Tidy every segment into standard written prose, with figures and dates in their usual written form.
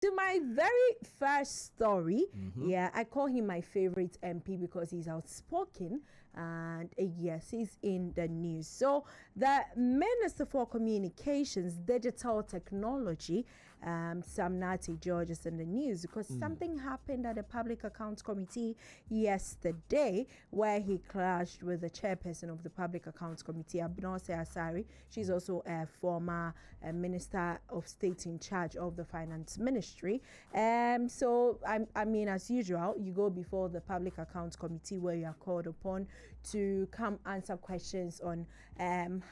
To my very first story, yeah, I call him my favorite MP because he's outspoken and yes, he's in the news. So the Minister for Communications, Digital Technology, Sam Nati George is in the news because something happened at the Public Accounts Committee yesterday where he clashed with the chairperson of the Public Accounts Committee, Abena Osei-Asare. She's also a former Minister of State in charge of the Finance Ministry. So I mean, as usual, you go before the Public Accounts Committee where you are called upon to come answer questions on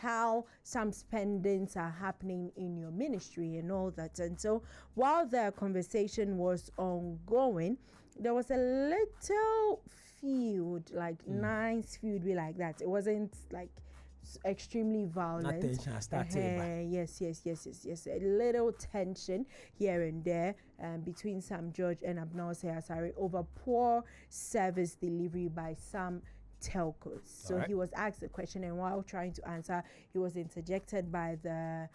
how some spendings are happening in your ministry and all that. And so while the conversation was ongoing, there was a little feud, like nice feud, be like that. It wasn't like extremely violent. Yes. A little tension here and there between Sam George and Abena Osei-Asare over poor service delivery by some telcos. So he was asked a question, and while trying to answer, he was interjected by the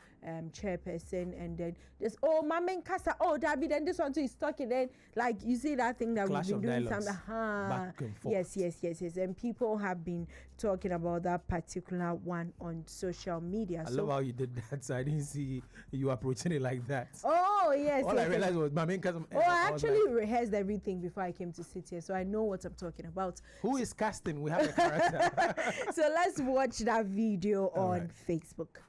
chairperson, and then this mamen kasa, David, then this one too is talking. Then like you see that thing that we've been doing something back and forth. Yes, and people have been talking about that particular one on social media. I love how you did that. So I didn't see you approaching it like that. Oh yes. All I realized was mamen kasa. I actually rehearsed everything before I came to sit here, so I know what I'm talking about. Who is casting? We have a character. So let's watch that video on Facebook.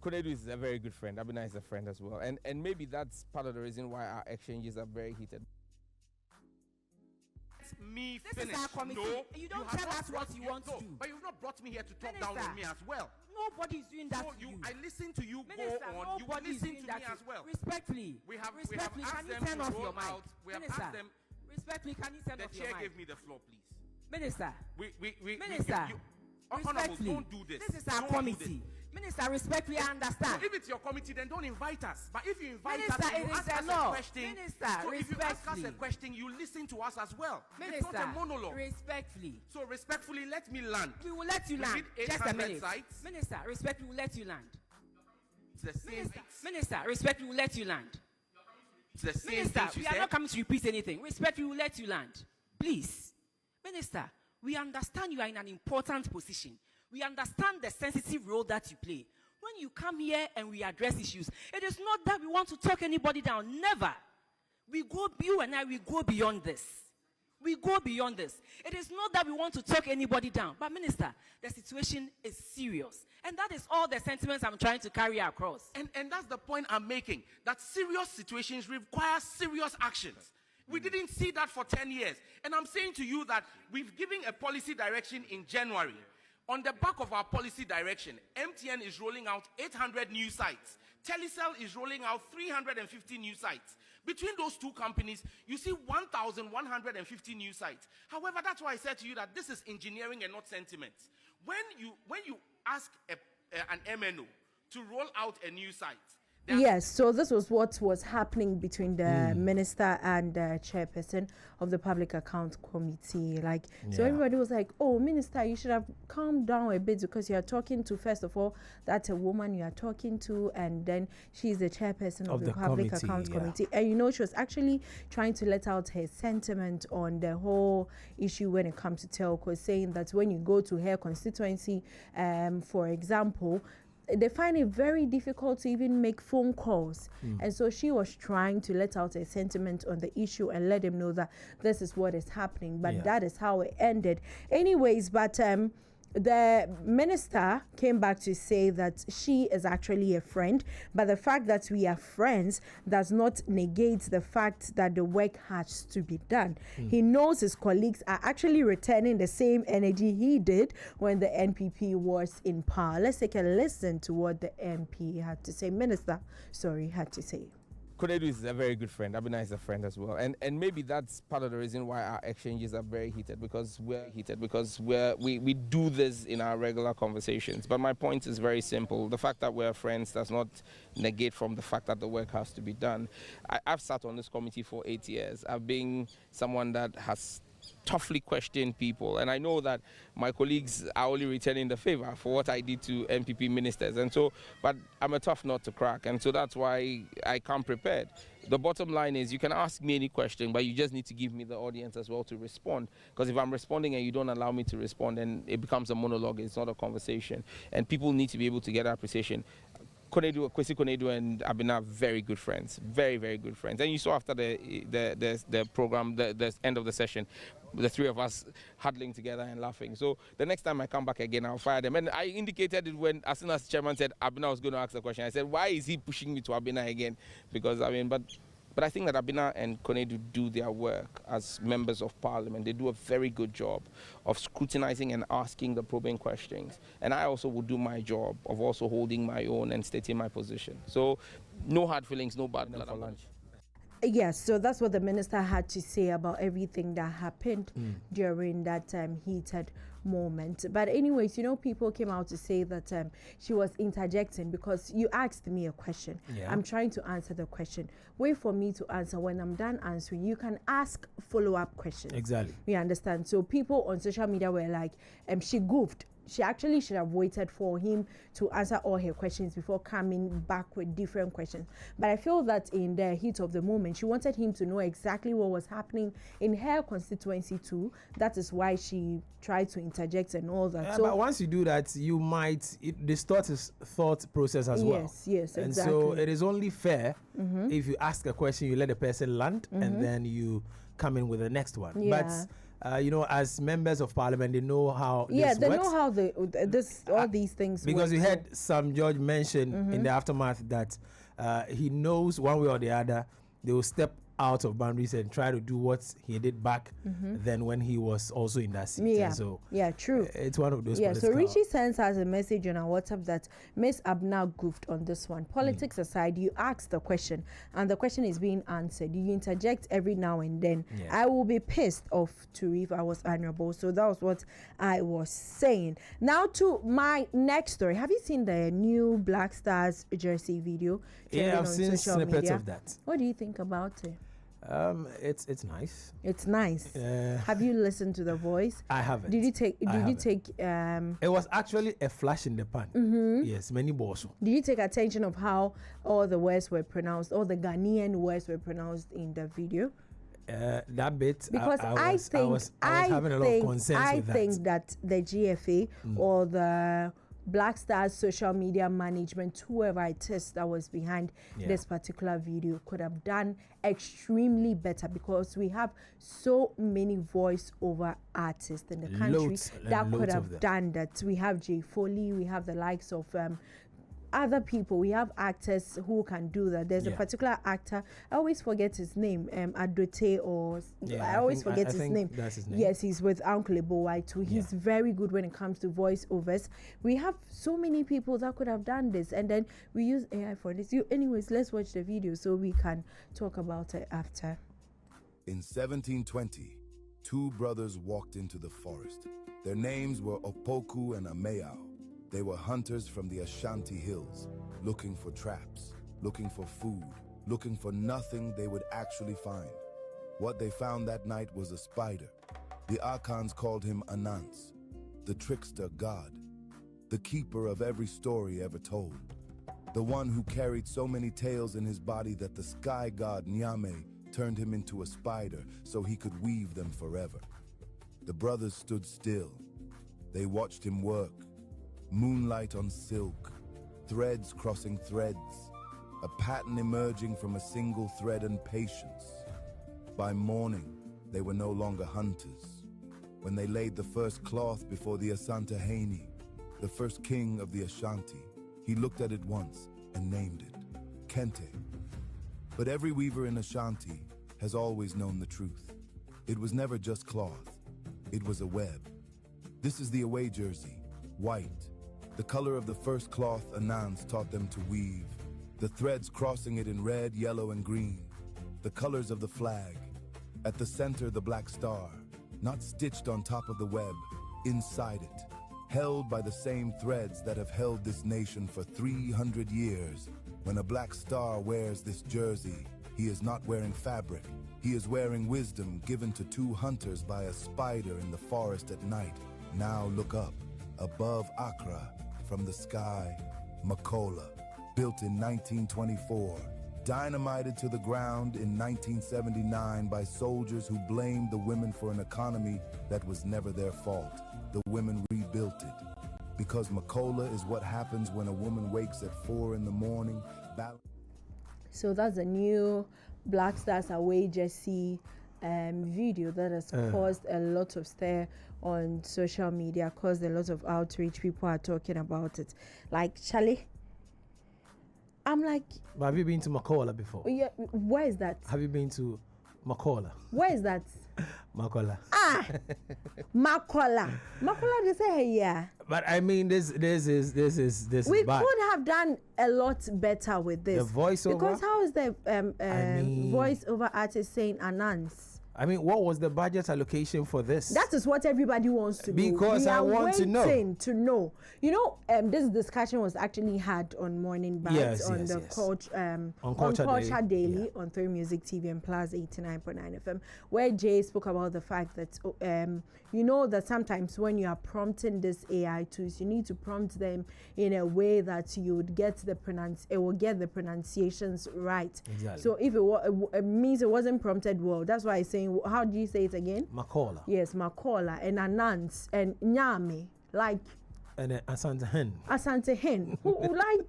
Konedu is a very good friend. Abena is a friend as well. And maybe that's part of the reason why our exchanges are very heated. Me this finish. Is our committee. No, you don't tell us what you want to do. But you've not brought me here to talk down on me as well. Nobody's doing that to you. I listen to you. Minister, go on. You listen to me as well. Respectfully. We have can asked you them turn to off roll your mic? out. We have Minister, asked them. Respectfully, can you turn off your mic? The chair gave me the floor, please. Minister. Minister. Honorable, don't do this. This is our committee. Minister, respectfully, I understand. So if it's your committee, then don't invite us. But if you invite Minister, us, you ask us a question. Minister, so if you ask us a question, you listen to us as well. Minister, it's not a monologue. Respectfully. So respectfully, let me land. We will let you land. Just a minute. Sites. Minister, respectfully, we will let you land. It's the same. Minister, respectfully, we will let you land. It's the same. Minister, we are not coming to repeat anything. Respectfully, we will let you land. Please. Minister, we understand you are in an important position. We understand the sensitive role that you play. When you come here and we address issues, it is not that we want to talk anybody down. Never. You and I, we go beyond this. We go beyond this. It is not that we want to talk anybody down. But Minister, the situation is serious. And that is all the sentiments I'm trying to carry across. And that's the point I'm making. That serious situations require serious actions. We didn't see that for 10 years. And I'm saying to you that we've given a policy direction in January. On the back of our policy direction, MTN is rolling out 800 new sites. Telecel is rolling out 350 new sites. Between those two companies, you see 1,150 new sites. However, that's why I said to you that this is engineering and not sentiment. When you ask an MNO to roll out a new site, yes, so this was what was happening between the minister and the chairperson of the Public Account Committee. So everybody was like, oh, minister, you should have calmed down a bit because you are talking to, first of all, that's a woman you are talking to, and then she's the chairperson of the Public Account Committee. And she was actually trying to let out her sentiment on the whole issue when it comes to telcos, saying that when you go to her constituency, for example, they find it very difficult to even make phone calls. And so she was trying to let out a sentiment on the issue and let them know that this is what is happening. But that is how it ended. Anyways, but the minister came back to say that she is actually a friend, but the fact that we are friends does not negate the fact that the work has to be done. He knows his colleagues are actually returning the same energy he did when the NPP was in power. Let's take a listen to what the MP had to say. Had to say. Konedu is a very good friend. Abena is a friend as well. And maybe that's part of the reason why our exchanges are very heated, because we do this in our regular conversations. But my point is very simple. The fact that we're friends does not negate from the fact that the work has to be done. I've sat on this committee for 8 years. I've been someone that has toughly question people, and I know that my colleagues are only returning the favor for what I did to MPP ministers, and so, but I'm a tough nut to crack, and so that's why I come prepared. The bottom line is you can ask me any question, but you just need to give me the audience as well to respond, because if I'm responding and you don't allow me to respond, then it becomes a monologue, it's not a conversation, and people need to be able to get appreciation. Kwesi Konedu and Abena are very good friends, very, very good friends. And you saw after the program, the end of the session, the three of us huddling together and laughing. So the next time I come back again, I'll fire them. And I indicated it as soon as the chairman said Abena was going to ask the question. I said, why is he pushing me to Abena again? Because, I mean, but I think that Abena and Konedu do their work as members of parliament. They do a very good job of scrutinizing and asking the probing questions. And I also will do my job of also holding my own and stating my position. So no hard feelings, no bad blood for lunch. Yes, so that's what the minister had to say about everything that happened during that heated moment. But anyways, people came out to say that she was interjecting because you asked me a question. Yeah. I'm trying to answer the question. Wait for me to answer. When I'm done answering, you can ask follow-up questions. Exactly. We understand. So people on social media were like, she goofed. She actually should have waited for him to answer all her questions before coming back with different questions. But I feel that in the heat of the moment, she wanted him to know exactly what was happening in her constituency too. That is why she tried to interject and all that. Yeah, so, but once you do that, you might distort his thought process as well. Yes, and exactly. So it is only fair if you ask a question, you let the person land, and then you come in with the next one. Yeah. But as members of parliament, they know how this works. They know how all these things because work. we had some judge mention in the aftermath that he knows one way or the other they will step out of boundaries and try to do what he did back then when he was also in that seat. Yeah, and so true. It's one of those. Yeah, so Richie sends us a message on our WhatsApp that Miss Abena goofed on this one. Politics aside, you ask the question and the question is being answered. You interject every now and then. Yeah. I will be pissed off too if I was honorable. So that was what I was saying. Now to my next story. Have you seen the new Black Stars jersey video? Yeah, I've seen snippets of that. What do you think about it? It's nice. It's nice. Have you listened to the voice? I haven't. Did you take? It was actually a flash in the pan. Yes, many balls. Did you take attention of how all the words were pronounced, all the Ghanaian words were pronounced in the video? That bit, because I was having a lot of concerns with that. I think that the GFA or the Black Stars social media management, whoever it is that was behind this particular video, could have done extremely better, because we have so many voice-over artists in the country that could have done that. We have Jay Foley, we have the likes of other people, we have actors who can do that. There's a particular actor, I always forget his name, Adote, or I always forget his name. That's his name. Yes, he's with Uncle Ebowai too. He's very good when it comes to voiceovers. We have so many people that could have done this, and then we use AI for this. Anyways, let's watch the video so we can talk about it after. In 1720, two brothers walked into the forest. Their names were Opoku and Ameao. They were hunters from the Ashanti Hills, looking for traps, looking for food, looking for nothing they would actually find. What they found that night was a spider. The Akans called him Anans, the trickster god, the keeper of every story ever told, the one who carried so many tales in his body that the sky god Nyame turned him into a spider so he could weave them forever. The brothers stood still. They watched him work. Moonlight on silk, threads crossing threads, a pattern emerging from a single thread, and patience. By morning, they were no longer hunters. When they laid the first cloth before the Asante Haini, the first king of the Ashanti, he looked at it once and named it Kente. But every weaver in Ashanti has always known the truth. It was never just cloth, it was a web. This is the away jersey, white. The color of the first cloth Anans taught them to weave, the threads crossing it in red, yellow, and green, the colors of the flag. At the center, the black star, not stitched on top of the web, inside it, held by the same threads that have held this nation for 300 years. When a black star wears this jersey, He is not wearing fabric. He is wearing wisdom given to 2 hunters by a spider in the forest at night. Now look up, above Accra, from the sky, Makola, built in 1924, dynamited to the ground in 1979 by soldiers who blamed the women for an economy that was never their fault. The women rebuilt it. Because Makola is what happens when a woman wakes at 4 in the morning. So that's a new Black Stars Away jersey video that has caused a lot of stir on social media, caused a lot of outreach. People are talking about it. Like, Charlie, I'm like... But have you been to Makola before? Yeah, where is that? Have you been to Makola? Where is that? Makola. Makola. Makola, they say, yeah. But I mean, this is We bad. could have done a lot better with this. The voiceover. Because how is the voiceover artist saying announce? I mean, what was the budget allocation for this? That is what everybody wants to know. Because I want to know. To know. You know, this discussion was actually had on Morning Bites on Culture Daily on 3 Music TV and PLUZZ 89.9 FM, where Jay spoke about the fact that you know that sometimes when you are prompting this AI tools, you need to prompt them in a way that you would get the pronunciations right. Exactly. So if it means it wasn't prompted well, that's why I'm saying, how do you say it again? Makola. Yes, Makola and Anance and Nyame, like. And Asante Hen. Asante Hen. Like,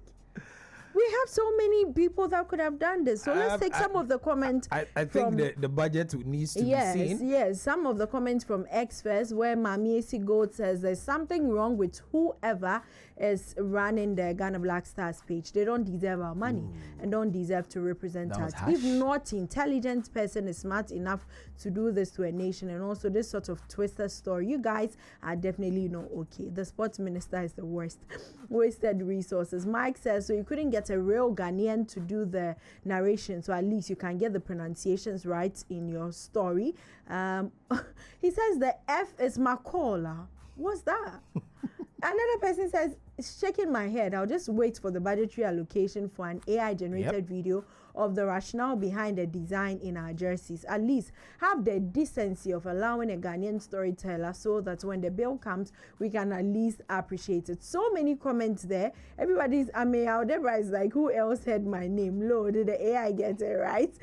we have so many people that could have done this. So let's take some of the comments. I think the budget needs to be seen. Yes, some of the comments from X first, where Mami Esi Gold says there's something wrong with whoever is running the Ghana Black Stars page. They don't deserve our money and don't deserve to represent us. If not, intelligent person is smart enough to do this to a nation, and also this sort of twisted story, you guys are definitely not okay. The sports minister is the worst. Wasted resources. Mike says, so you couldn't get a real Ghanaian to do the narration, so at least you can get the pronunciations right in your story. He says the F is Makola. What's that? Another person says, shaking my head, I'll just wait for the budgetary allocation for an AI generated video of the rationale behind the design in our jerseys. At least have the decency of allowing a Ghanaian storyteller so that when the bill comes, we can at least appreciate it. So many comments there. Everybody's, Deborah is like, who else heard my name? Lord, did the AI get it right?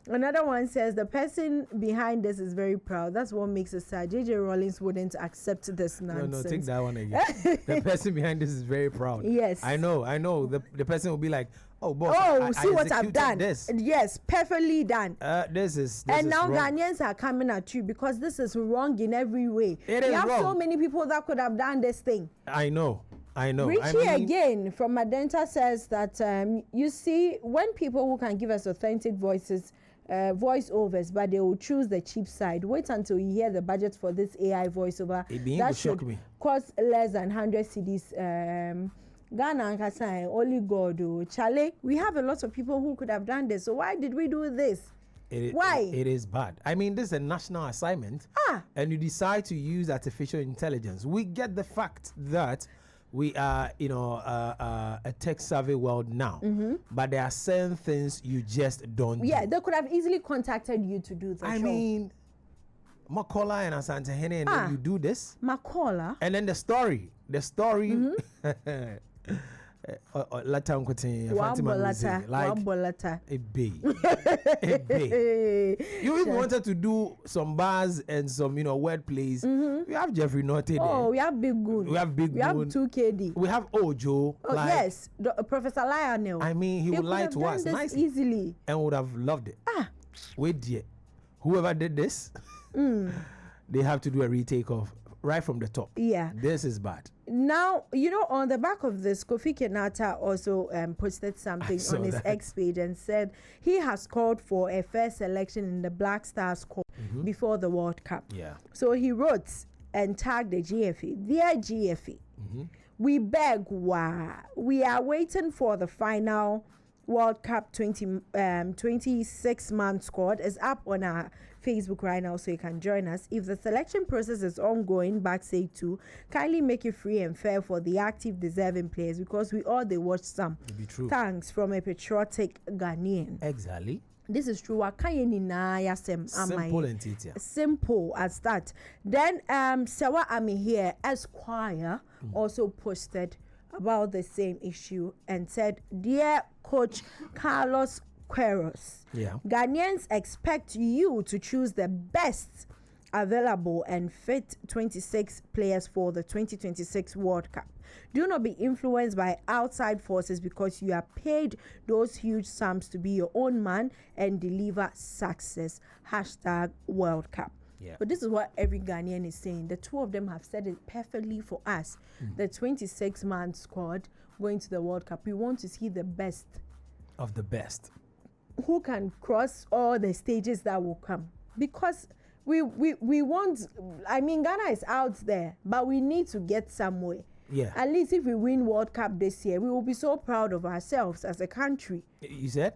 Another one says, the person behind this is very proud. That's what makes it sad. JJ Rollins wouldn't accept this nonsense. No, take that one again. The person behind this is very proud. Yes. I know. The person will be like, oh, boss, see what I've done. This. Yes, perfectly done. This is now wrong. Ghanaians are coming at you because this is wrong in every way. It is we have wrong. so many people that could have done this thing. I know. Richie again from Madenta says that you see, when people who can give us authentic voiceovers, but they will choose the cheap side. Wait until you hear the budget for this AI voiceover. That should cost less than 100 cedis. Ghana and Kasai, only God. Charlie, we have a lot of people who could have done this. So why did we do this? Why? It is bad. I mean, this is a national assignment. And you decide to use artificial intelligence. We get the fact that we are, a tech-savvy world now. But there are certain things you just don't do. They could have easily contacted you to do the show. I mean, Makola and Asante Hene, and then you do this. Makola. And then the story. Wabolata. You even wanted to do some bars and some, word plays. We have Jeffrey Norte there. Oh, we have Big Goon. We have 2KD. We have Ojo. Yes, Professor Lionel. I mean, he would lie to us nicely. Easily. And would have loved it. Wait, dear. Whoever did this, they have to do a retake of right from the top. Yeah. This is bad. Now, on the back of this, Kofi Kinaata also posted something on his X page and said he has called for a fair selection in the Black Stars Corps before the World Cup. Yeah. So he wrote and tagged the GFA. Dear GFA, we beg, we are waiting for the final World Cup 26-man squad is up on our Facebook right now, so you can join us. If the selection process is ongoing, backstage too, kindly make it free and fair for the active deserving players, because we all they watch some. Be true. Thanks from a patriotic Ghanaian. Exactly. This is true. Simple and easy. Simple as that. Then Sawa Ami here, Acquah, also posted about the same issue and said, "Dear Coach Carlos Queiroz, Ghanaians expect you to choose the best available and fit 26 players for the 2026 World Cup. Do not be influenced by outside forces, because you are paid those huge sums to be your own man and deliver success. #World Cup." Yeah. But this is what every Ghanaian is saying. The two of them have said it perfectly for us. The 26-man squad going to the World Cup. We want to see the best of the best who can cross all the stages that will come, because we want, I mean, Ghana is out there, but we need to get somewhere. Yeah. At least if we win World Cup this year, we will be so proud of ourselves as a country. You said?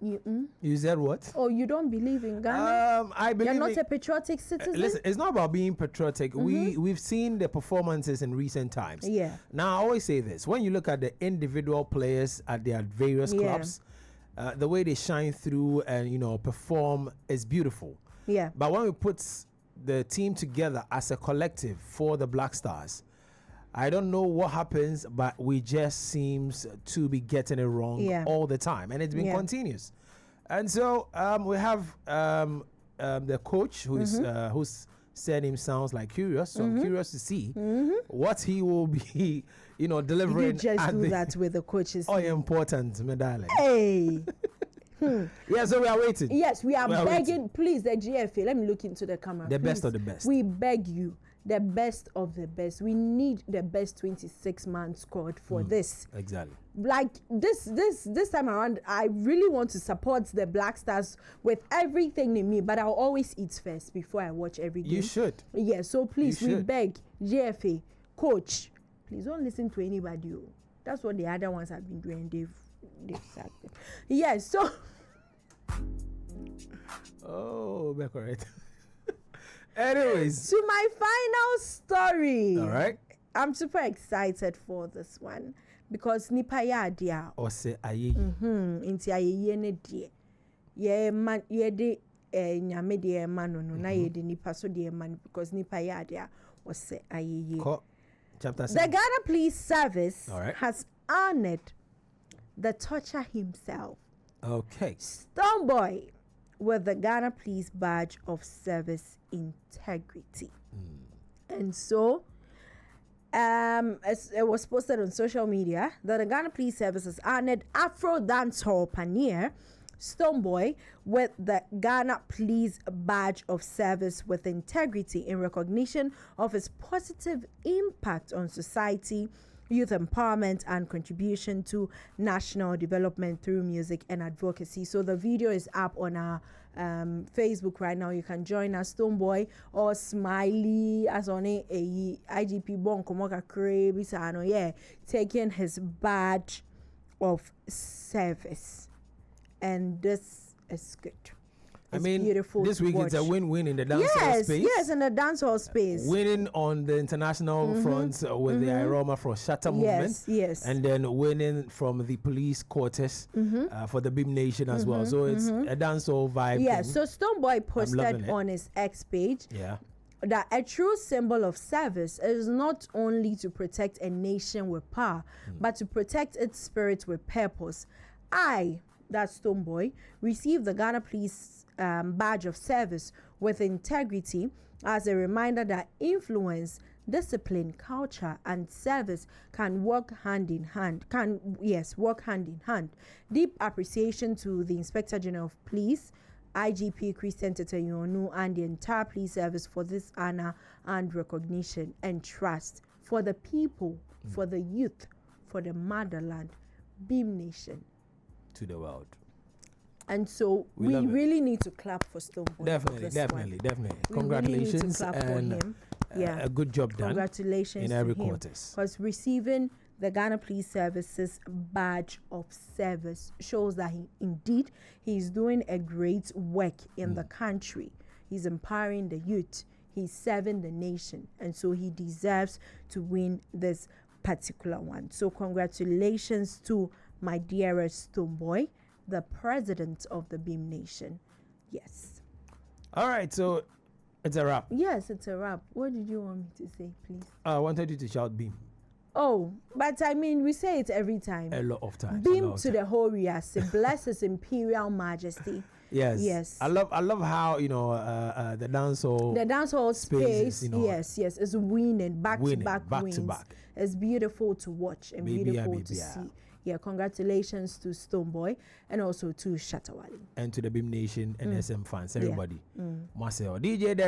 You said what? Oh, you don't believe in Ghana? I believe you're not a patriotic citizen? Listen, it's not about being patriotic. We've seen the performances in recent times. Yeah. Now, I always say this. When you look at the individual players at their various clubs, the way they shine through and, perform is beautiful. Yeah. But when we put the team together as a collective for the Black Stars, I don't know what happens, but we just seems to be getting it wrong all the time, and it's been continuous. And so we have the coach whose surname sounds like Curious, so I'm curious to see what he will be, delivering. You just do that with the coaches. Oh, important, my darling. Hey. Yeah, so we are waiting. Yes, we are begging. Please, the GFA, let me look into the camera. The best of the best. We beg you. The best of the best. We need the best 26-man squad for this. Exactly. Like this time around, I really want to support the Black Stars with everything in me, but I'll always eat first before I watch every game. You should. Yeah, so please, we beg, GFA, coach, please don't listen to anybody. That's what the other ones have been doing. They've sacked it. Yeah, so. Oh, be correct. Anyways, to my final story. All right. I'm super excited for this one because nipa ya dia. Ose aye. Inti aye ne die. Ye man ye de nyame de man no na ye de nipa so de man because nipa ya dia ose aye. Chapter 7. The Ghana Police Service has honored the torture himself. Okay. Stonebwoy with the Ghana Police Badge of Service Integrity. And so, as it was posted on social media, that the Ghana Police Service has honored Afro dancehall pioneer Stonebwoy with the Ghana Police Badge of Service with Integrity in recognition of his positive impact on society, youth empowerment, and contribution to national development through music and advocacy. So the video is up on our Facebook right now. You can join us. Stonebwoy or Smiley as on a IGP bon komoka krabisano taking his badge of service, and this is good. It's beautiful. This week it's a win-win in the dancehall space. Yes, in the dancehall space. Winning on the international front with the Aroma for Shatter movement. Yes. And then winning from the police quarters for the BIM Nation as well. So it's a dancehall vibe. Yeah, thing. so Stonebwoy posted on his X page that a true symbol of service is not only to protect a nation with power, but to protect its spirit with purpose. That's Stonebwoy, received the Ghana Police Badge of Service with Integrity as a reminder that influence, discipline, culture, and service can work hand in hand. Deep appreciation to the Inspector General of Police, IGP Christian Teteyonu, and the entire police service for this honor and recognition and trust for the people, for the youth, for the motherland, BIM Nation. To the world. And so we really need to clap for Stonebwoy. Definitely. We Congratulations really need to clap and for him. a good job done. Congratulations in every to him. quarters. Because receiving the Ghana Police Service's badge of service shows that he's doing a great work in the country. He's empowering the youth. He's serving the nation, and so he deserves to win this particular one. So congratulations to my dearest Stonebwoy, the president of the Beam Nation. Yes. All right, so it's a wrap. Yes, it's a wrap. What did you want me to say, please? I wanted you to shout Beam. Oh, but I mean, we say it every time. A lot of times. Beam to the whole Riasi, bless His Imperial Majesty. Yes. Yes. I love how, you know, the dancehall space, you know, yes, is winning back to back wins. It's beautiful to watch and beautiful to see. Yeah, congratulations to Stonebwoy and also to Shatawale. And to the Beam Nation and SM fans, everybody. Marcel, DJ there.